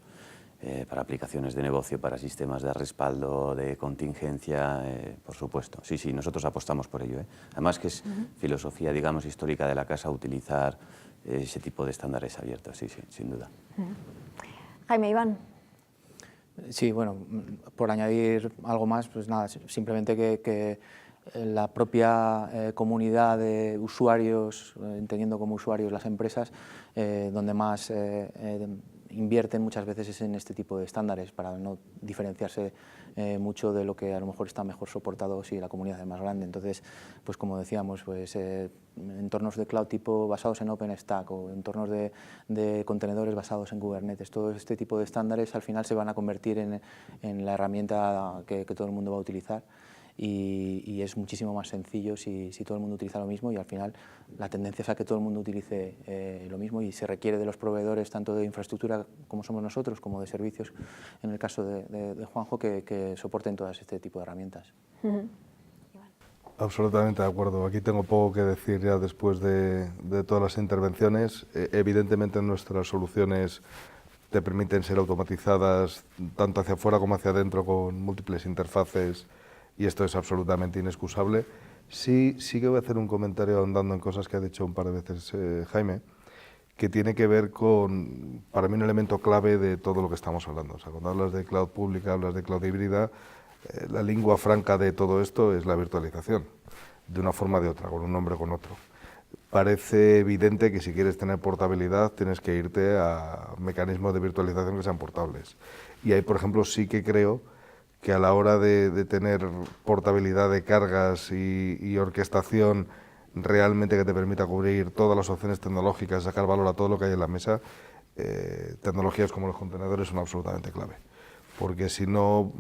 para aplicaciones de negocio, para sistemas de respaldo, de contingencia, por supuesto. Sí, sí, nosotros apostamos por ello. Además que es filosofía, digamos, histórica de la casa utilizar ese tipo de estándares abiertos, sí, sí, sin duda. Jaime, Iván. Sí, bueno, por añadir algo más, pues nada, simplemente que la propia comunidad de usuarios, entendiendo como usuarios las empresas, donde más invierten muchas veces es en este tipo de estándares para no diferenciarse mucho de lo que a lo mejor está mejor soportado si la comunidad es más grande. Entonces, pues como decíamos, pues entornos de cloud tipo basados en OpenStack o entornos de contenedores basados en Kubernetes, todo este tipo de estándares al final se van a convertir en la herramienta que todo el mundo va a utilizar. Y es muchísimo más sencillo si todo el mundo utiliza lo mismo y al final la tendencia es a que todo el mundo utilice lo mismo y se requiere de los proveedores tanto de infraestructura como somos nosotros como de servicios, en el caso de Juanjo, que soporten todas este tipo de herramientas. Absolutamente de acuerdo. Aquí tengo poco que decir ya después de todas las intervenciones. Evidentemente nuestras soluciones te permiten ser automatizadas tanto hacia afuera como hacia adentro con múltiples interfaces y esto es absolutamente inexcusable. Sí que voy a hacer un comentario ahondando en cosas que ha dicho un par de veces Jaime, que tiene que ver con, para mí, un elemento clave de todo lo que estamos hablando. O sea, cuando hablas de cloud pública, hablas de cloud híbrida, la lengua franca de todo esto es la virtualización, de una forma o de otra, con un nombre o con otro. Parece evidente que si quieres tener portabilidad tienes que irte a mecanismos de virtualización que sean portables. Y ahí, por ejemplo, sí que creo que a la hora de tener portabilidad de cargas y orquestación realmente que te permita cubrir todas las opciones tecnológicas, sacar valor a todo lo que hay en la mesa, tecnologías como los contenedores son absolutamente clave. Porque si no,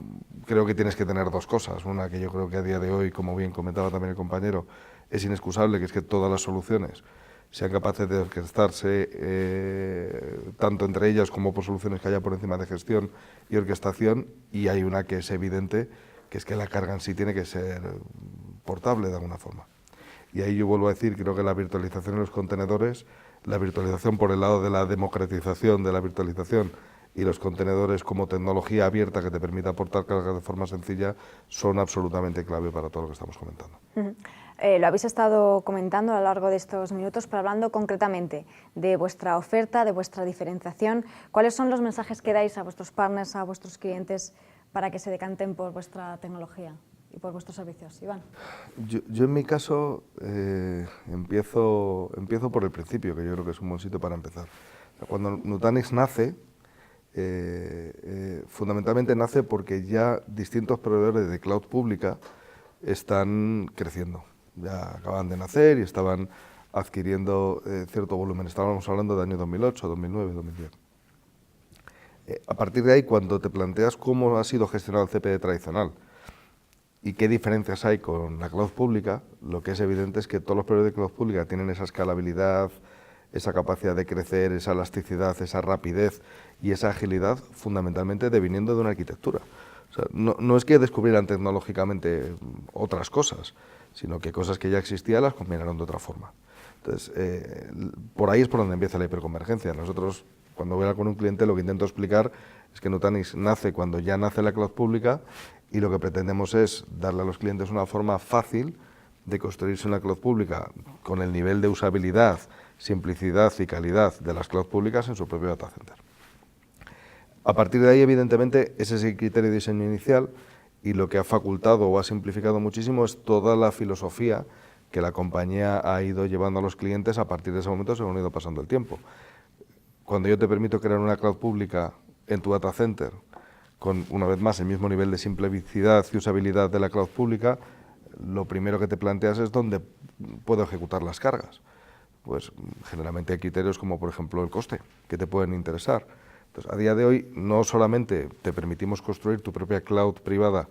creo que tienes que tener dos cosas. Una que yo creo que a día de hoy, como bien comentaba también el compañero, es inexcusable, que es que todas las soluciones sean capaces de orquestarse tanto entre ellas como por soluciones que haya por encima de gestión y orquestación, y hay una que es evidente, que es que la carga en sí tiene que ser portable de alguna forma. Y ahí yo vuelvo a decir, creo que la virtualización en los contenedores, la virtualización por el lado de la democratización de la virtualización y los contenedores como tecnología abierta que te permita aportar cargas de forma sencilla, son absolutamente clave para todo lo que estamos comentando. Lo habéis estado comentando a lo largo de estos minutos, pero hablando concretamente de vuestra oferta, de vuestra diferenciación, ¿cuáles son los mensajes que dais a vuestros partners, a vuestros clientes, para que se decanten por vuestra tecnología y por vuestros servicios? Iván. Yo en mi caso empiezo por el principio, que yo creo que es un buen sitio para empezar. Cuando Nutanix nace, fundamentalmente nace porque ya distintos proveedores de cloud pública están creciendo. Ya acaban de nacer y estaban adquiriendo cierto volumen. Estábamos hablando de año 2008, 2009, 2010. A partir de ahí, cuando te planteas cómo ha sido gestionado el CPD tradicional y qué diferencias hay con la cloud pública, lo que es evidente es que todos los proveedores de cloud pública tienen esa escalabilidad, esa capacidad de crecer, esa elasticidad, esa rapidez y esa agilidad, fundamentalmente deviniendo de una arquitectura. O sea, no es que descubrieran tecnológicamente otras cosas, sino que cosas que ya existían las combinaron de otra forma. Entonces, por ahí es por donde empieza la hiperconvergencia. Nosotros, cuando voy a hablar con un cliente, lo que intento explicar es que Nutanix nace cuando ya nace la cloud pública y lo que pretendemos es darle a los clientes una forma fácil de construirse una cloud pública con el nivel de usabilidad, simplicidad y calidad de las cloud públicas en su propio data center. A partir de ahí, evidentemente, ese es el criterio de diseño inicial y lo que ha facultado o ha simplificado muchísimo es toda la filosofía que la compañía ha ido llevando a los clientes a partir de ese momento según ha ido pasando el tiempo. Cuando yo te permito crear una cloud pública en tu data center con, una vez más, el mismo nivel de simplicidad y usabilidad de la cloud pública, lo primero que te planteas es dónde puedo ejecutar las cargas. Pues generalmente hay criterios como, por ejemplo, el coste, que te pueden interesar. Entonces, a día de hoy no solamente te permitimos construir tu propia cloud privada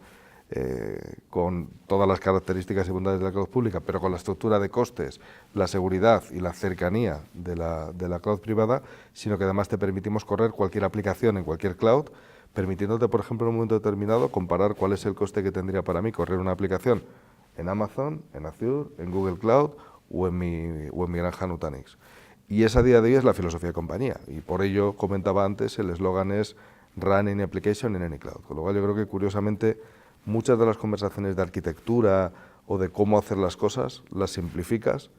con todas las características y bondades de la cloud pública, pero con la estructura de costes, la seguridad y la cercanía de la cloud privada, sino que además te permitimos correr cualquier aplicación en cualquier cloud, permitiéndote, por ejemplo, en un momento determinado, comparar cuál es el coste que tendría para mí correr una aplicación en Amazon, en Azure, en Google Cloud o en mi granja Nutanix. Y esa a día de hoy es la filosofía de compañía, y por ello comentaba antes, el eslogan es Run any application in any cloud, con lo cual yo creo que curiosamente muchas de las conversaciones de arquitectura o de cómo hacer las cosas las simplificas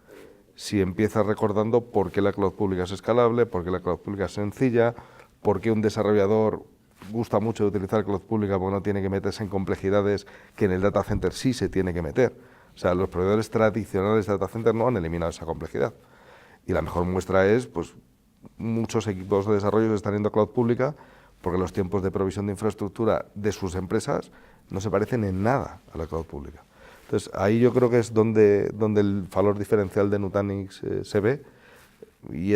si empiezas recordando por qué la cloud pública es escalable, por qué la cloud pública es sencilla, por qué un desarrollador gusta mucho de utilizar cloud pública porque no tiene que meterse en complejidades que en el data center sí se tiene que meter. O sea, los proveedores tradicionales de data center no han eliminado esa complejidad. Y la mejor muestra es, pues, muchos equipos de desarrollo que están yendo a cloud pública porque los tiempos de provisión de infraestructura de sus empresas no se parecen en nada a la cloud pública. Entonces, ahí yo creo que es donde el valor diferencial de Nutanix se ve, y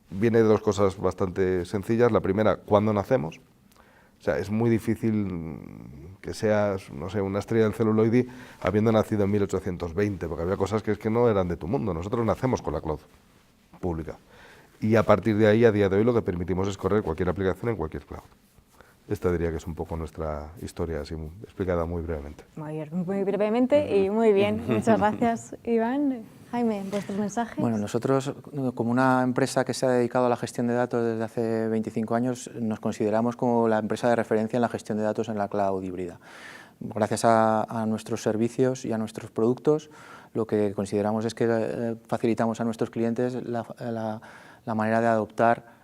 viene de dos cosas bastante sencillas. La primera, ¿cuándo nacemos? O sea, es muy difícil que seas, no sé, una estrella del celuloide habiendo nacido en 1820, porque había cosas que es que no eran de tu mundo. Nosotros nacemos con la cloud pública. Y a partir de ahí, a día de hoy, lo que permitimos es correr cualquier aplicación en cualquier cloud. Esta diría que es un poco nuestra historia, así explicada muy brevemente. Muy brevemente y muy bien. Muchas gracias, Iván. Jaime, ¿vuestros mensajes? Bueno, nosotros, como una empresa que se ha dedicado a la gestión de datos desde hace 25 años, nos consideramos como la empresa de referencia en la gestión de datos en la cloud híbrida. Gracias a nuestros servicios y a nuestros productos, lo que consideramos es que facilitamos a nuestros clientes la manera de adoptar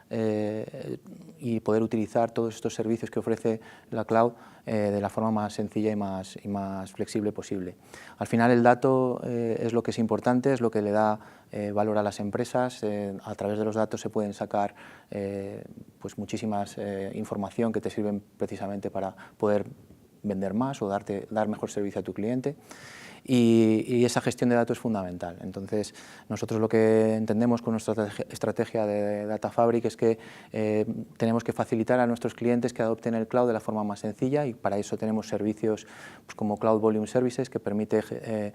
y poder utilizar todos estos servicios que ofrece la cloud de la forma más sencilla y más flexible posible. Al final el dato es lo que es importante, es lo que le da valor a las empresas. A través de los datos se pueden sacar pues muchísimas información que te sirven precisamente para poder vender más o dar mejor servicio a tu cliente. Y esa gestión de datos es fundamental. Entonces, nosotros lo que entendemos con nuestra estrategia de Data Fabric es que tenemos que facilitar a nuestros clientes que adopten el cloud de la forma más sencilla, y para eso tenemos servicios pues, como Cloud Volume Services, que permite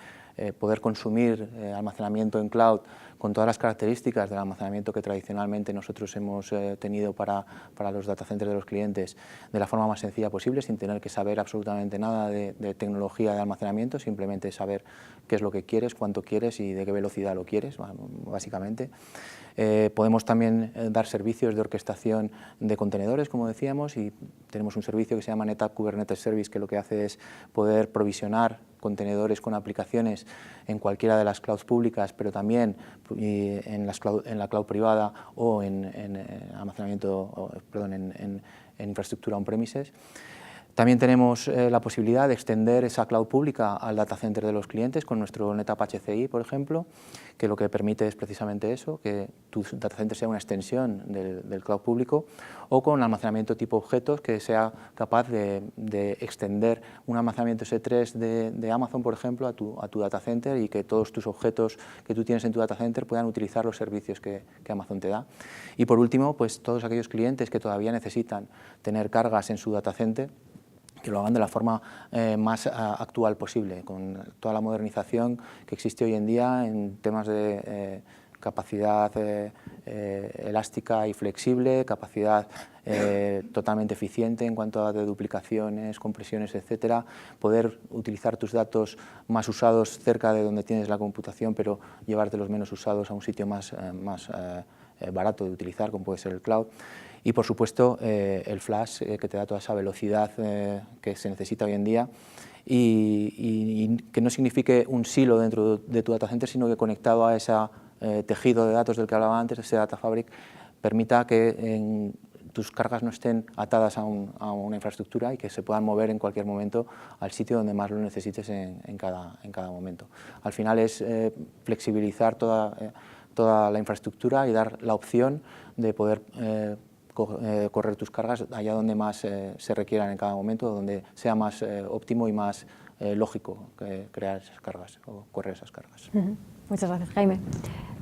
poder consumir almacenamiento en cloud con todas las características del almacenamiento que tradicionalmente nosotros hemos tenido para los data centers de los clientes de la forma más sencilla posible, sin tener que saber absolutamente nada de tecnología de almacenamiento, simplemente saber qué es lo que quieres, cuánto quieres y de qué velocidad lo quieres, básicamente. Podemos también dar servicios de orquestación de contenedores, como decíamos, y tenemos un servicio que se llama NetApp Kubernetes Service, que lo que hace es poder provisionar contenedores con aplicaciones en cualquiera de las clouds públicas, pero también en la cloud privada o en infraestructura on-premises. También tenemos la posibilidad de extender esa cloud pública al data center de los clientes con nuestro NetApp HCI, por ejemplo, que lo que permite es precisamente eso, que tu data center sea una extensión del cloud público, o con almacenamiento tipo objetos, que sea capaz de extender un almacenamiento S3 de Amazon, por ejemplo, a tu data center, y que todos tus objetos que tú tienes en tu data center puedan utilizar los servicios que Amazon te da. Y por último, pues todos aquellos clientes que todavía necesitan tener cargas en su data center, que lo hagan de la forma más actual posible, con toda la modernización que existe hoy en día en temas de capacidad elástica y flexible, capacidad totalmente eficiente en cuanto a duplicaciones, compresiones, etcétera, poder utilizar tus datos más usados cerca de donde tienes la computación, pero llevarte los menos usados a un sitio más barato de utilizar, como puede ser el cloud. Y, por supuesto, el flash, que te da toda esa velocidad que se necesita hoy en día, y que no signifique un silo dentro de tu data center, sino que conectado a ese tejido de datos del que hablaba antes, ese data fabric, permita que tus cargas no estén atadas a una infraestructura y que se puedan mover en cualquier momento al sitio donde más lo necesites en cada momento. Al final es flexibilizar toda la infraestructura y dar la opción de poder correr tus cargas allá donde más se requieran en cada momento, donde sea más óptimo y más lógico crear esas cargas o correr esas cargas. Muchas gracias, Jaime.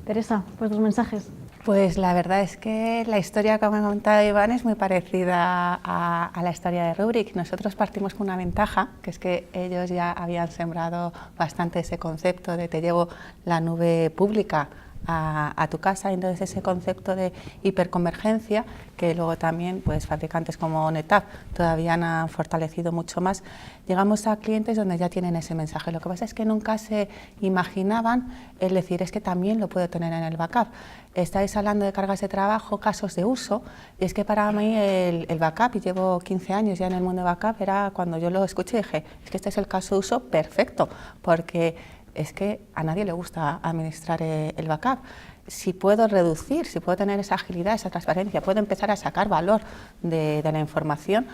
Teresa, pues tus mensajes. Pues la verdad es que la historia que ha comentado Iván es muy parecida a la historia de Rubrik. Nosotros partimos con una ventaja, que es que ellos ya habían sembrado bastante ese concepto de te llevo la nube pública a tu casa, entonces ese concepto de hiperconvergencia, que luego también pues fabricantes como NetApp todavía han fortalecido mucho más, llegamos a clientes donde ya tienen ese mensaje. Lo que pasa es que nunca se imaginaban el decir, es que también lo puedo tener en el backup. Estáis hablando de cargas de trabajo, casos de uso, y es que para mí el backup, y llevo 15 años ya en el mundo de backup, era cuando yo lo escuché y dije, es que este es el caso de uso perfecto, porque es que a nadie le gusta administrar el backup. Si puedo reducir, si puedo tener esa agilidad, esa transparencia, puedo empezar a sacar valor de la información,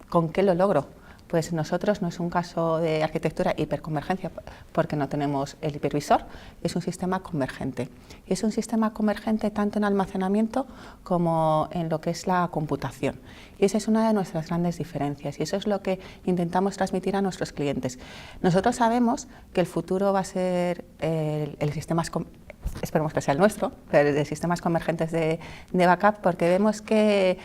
¿con qué lo logro? Pues nosotros no es un caso de arquitectura hiperconvergencia porque no tenemos el hipervisor, es un sistema convergente. Y es un sistema convergente tanto en almacenamiento como en lo que es la computación. Y esa es una de nuestras grandes diferencias y eso es lo que intentamos transmitir a nuestros clientes. Nosotros sabemos que el futuro va a ser el sistema, esperemos que sea el nuestro, pero de sistemas convergentes de backup, porque vemos que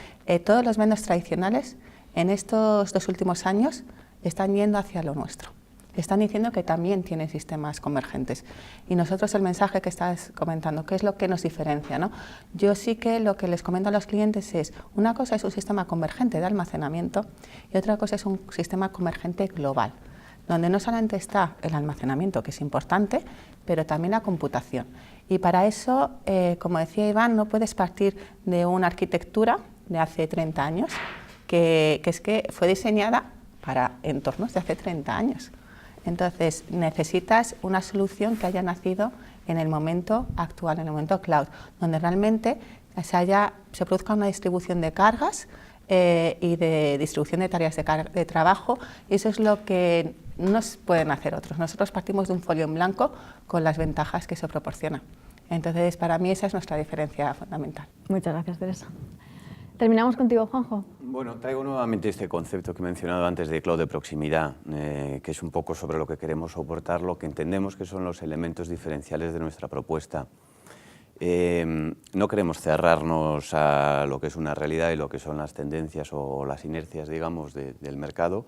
todos los vendors tradicionales en estos 2 últimos años están yendo hacia lo nuestro. Están diciendo que también tienen sistemas convergentes. Y nosotros el mensaje que estás comentando, ¿qué es lo que nos diferencia, ¿no? Yo sí que lo que les comento a los clientes es, una cosa es un sistema convergente de almacenamiento y otra cosa es un sistema convergente global, donde no solamente está el almacenamiento, que es importante, pero también la computación. Y para eso, como decía Iván, no puedes partir de una arquitectura de hace 30 años, que es que fue diseñada para entornos de hace 30 años. Entonces, necesitas una solución que haya nacido en el momento actual, en el momento cloud, donde realmente se produzca una distribución de cargas y de distribución de tareas de trabajo, y eso es lo que no pueden hacer otros. Nosotros partimos de un folio en blanco con las ventajas que eso proporciona. Entonces, para mí esa es nuestra diferencia fundamental. Muchas gracias, Teresa. Terminamos contigo, Juanjo. Bueno, traigo nuevamente este concepto que he mencionado antes de cloud de proximidad, que es un poco sobre lo que queremos soportar, lo que entendemos que son los elementos diferenciales de nuestra propuesta. No queremos cerrarnos a lo que es una realidad y lo que son las tendencias o las inercias, digamos, del mercado,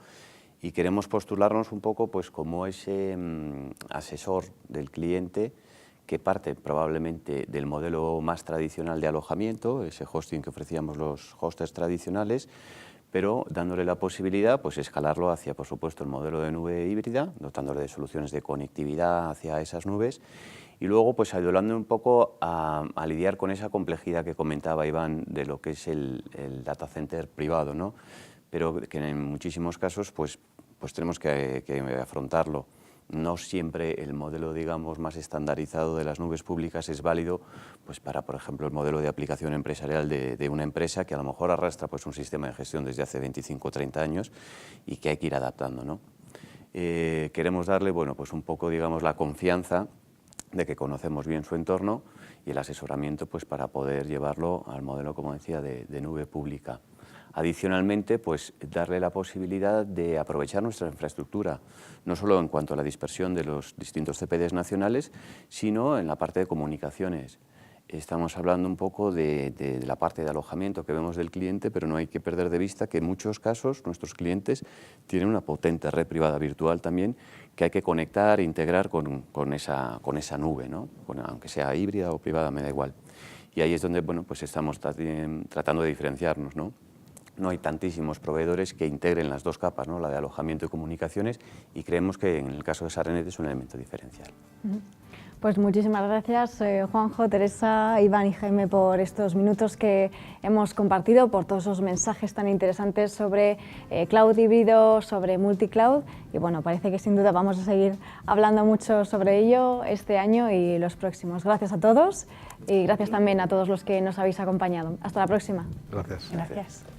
y queremos postularnos un poco pues, como ese asesor del cliente que parte probablemente del modelo más tradicional de alojamiento, ese hosting que ofrecíamos los hosters tradicionales, pero dándole la posibilidad, pues escalarlo hacia, por supuesto, el modelo de nube híbrida, dotándole de soluciones de conectividad hacia esas nubes, y luego pues ayudando un poco a lidiar con esa complejidad que comentaba Iván de lo que es el data center privado, ¿no? Pero que en muchísimos casos pues tenemos que afrontarlo. No siempre el modelo, digamos, más estandarizado de las nubes públicas es válido pues para, por ejemplo, el modelo de aplicación empresarial de una empresa que a lo mejor arrastra pues un sistema de gestión desde hace 25 o 30 años y que hay que ir adaptando, ¿no? Queremos darle, bueno, pues un poco, digamos, la confianza de que conocemos bien su entorno y el asesoramiento pues para poder llevarlo al modelo, como decía, de nube pública. Adicionalmente, pues darle la posibilidad de aprovechar nuestra infraestructura, no solo en cuanto a la dispersión de los distintos CPDs nacionales, sino en la parte de comunicaciones. Estamos hablando un poco de la parte de alojamiento que vemos del cliente, pero no hay que perder de vista que en muchos casos nuestros clientes tienen una potente red privada virtual también que hay que conectar e integrar con esa nube, ¿no? Aunque sea híbrida o privada, me da igual. Y ahí es donde, bueno, pues estamos tratando de diferenciarnos, ¿no? No hay tantísimos proveedores que integren las dos capas, ¿no? La de alojamiento y comunicaciones, y creemos que en el caso de Sarenet es un elemento diferencial. Pues muchísimas gracias, Juanjo, Teresa, Iván y Jaime, por estos minutos que hemos compartido, por todos esos mensajes tan interesantes sobre cloud híbrido, sobre multicloud. Y bueno, parece que sin duda vamos a seguir hablando mucho sobre ello este año y los próximos. Gracias a todos y gracias también a todos los que nos habéis acompañado. Hasta la próxima. Gracias. Gracias.